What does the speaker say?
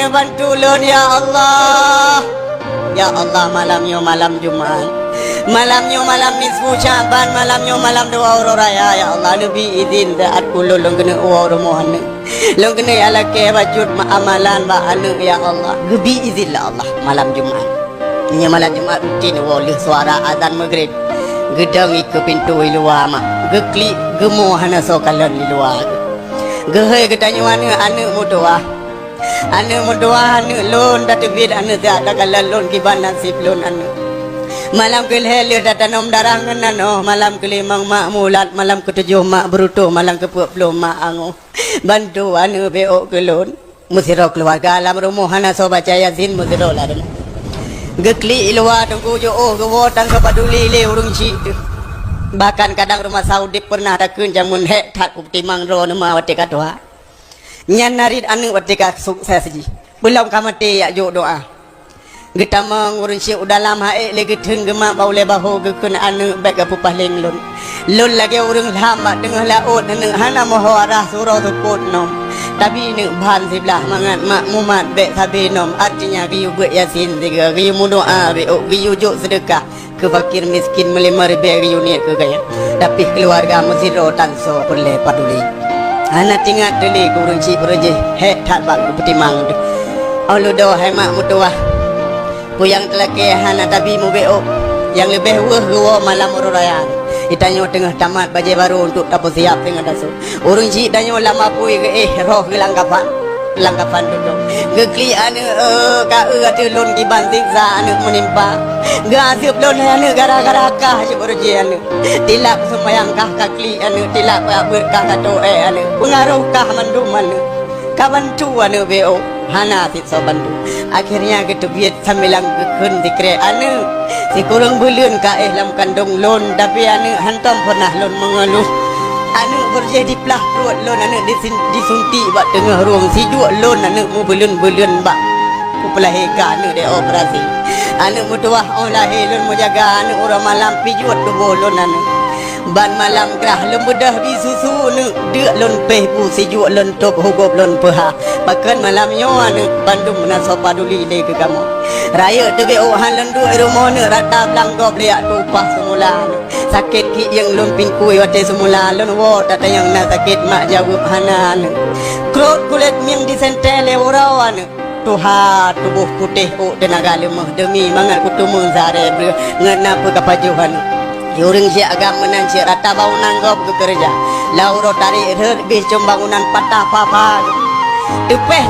anu bantu lon ya Allah. Ya Allah, malamnya malam Jumat, malamnya malam nisfu Syaban, malamnya malam doa raya. Ya Allah, lebih izin daat kulo long kena uwa romohan long kena ala ke wajud amalan ba anu ya Allah. Lebih izin lah Allah malam Jumat. Ini malam Jumat rutin woleh suara azan maghrib. Gedang ke pintu luar mak. Geklik gemu hana sokalan di luar. Gehai ketanya mana anu mudoa. Anu mudoa anu lon datubid anu tak ada kalan lon kiban nasib lon anu. Malam kelihel dah tanam darangan anu. Malam kelimang mak mulat, malam ketujuh mak berutuh, malam ke-20 mak angu. Bantu anu beok kelon. Musiro keluarga alam rumah hana so baca Yasin musiro lah dulu. Geklik luar tunggu jo oh gewotang kepaduli le urung cik tu. Bahkan kadang rumah Saudi pernah takun jamun hek kat uptimang ro nama watika doa. Nyan narid anu watika sukses ji. Belum kamate ya jo doa. Getamang urung cik dalam haek le geteng gemak baule bahu gekun anu baik apupah lenglun. Lun lagi urung lambat tengah laut anu hana moho arah surau tukut nom. Tapi ini bahan sebelah mangat makmumat bek sabi nom. Artinya giyu buat Yasin tiga, giyu mudoa beok, giyu juk sedekah ke fakir miskin melimah ribe giyu niat ke gaya. Tapi keluarga musiro tanso perle paduli. Anak tinggal deli kurung cik berje hek tak bak petimang tu. Allah doa hai mak mutuah. Puyang telaki hana tapi mu beok yang lebih wah malam raya. Itanya tengah tamat baju baru untuk dapat siap dengan dasu. Urung cik tanya lama pui ke roh ke langkapan duduk. Gekli anu ka atu lon kiban siksa anu menimpa. Gasip lon anu gara-gara kah je berje anu. Tilap sembayang kah kakli anu tilap berkah kato anu. Pengaruh kah mandum anu. Kawan tu anu beo hana sit so bantu. Akhirnya ketubiat sambilang gekun dikre anu. Si kurang bulan ka lam kandung lon tapi anu hantam pernah lon mengeluh. Anu berjadi pelah perut lon anu disuntik bak tengah ruang si jual lon anu mu bulan bak. Ku pelahirkan anu de operasi. Anu mutuah lahir lon mu jaga anu orang malam pijuat tubuh lon anu. Ban malam gerah lembudah bisusu nu deuk lon peh bu si jual lon top hugop lon peha. Bahkan malamnya anu Bandung naso paduli le ke kamu. Raya tu be han lon du rumah nu rata blang gop liak tupah semula. Sakit ki yang lon pingkui wate semula lon wo tak yang nak sakit mak jawab hana anu. Krot kulit miang disentel le urau anu. Tuha tubuh putih oh tenaga lemah demi mangat kutumun zare ber ngena pe kapajuhan. Yuring si agama nan si rata bangunan gop ke kerja. Lauro tarik bis bangunan patah papa. Tepeh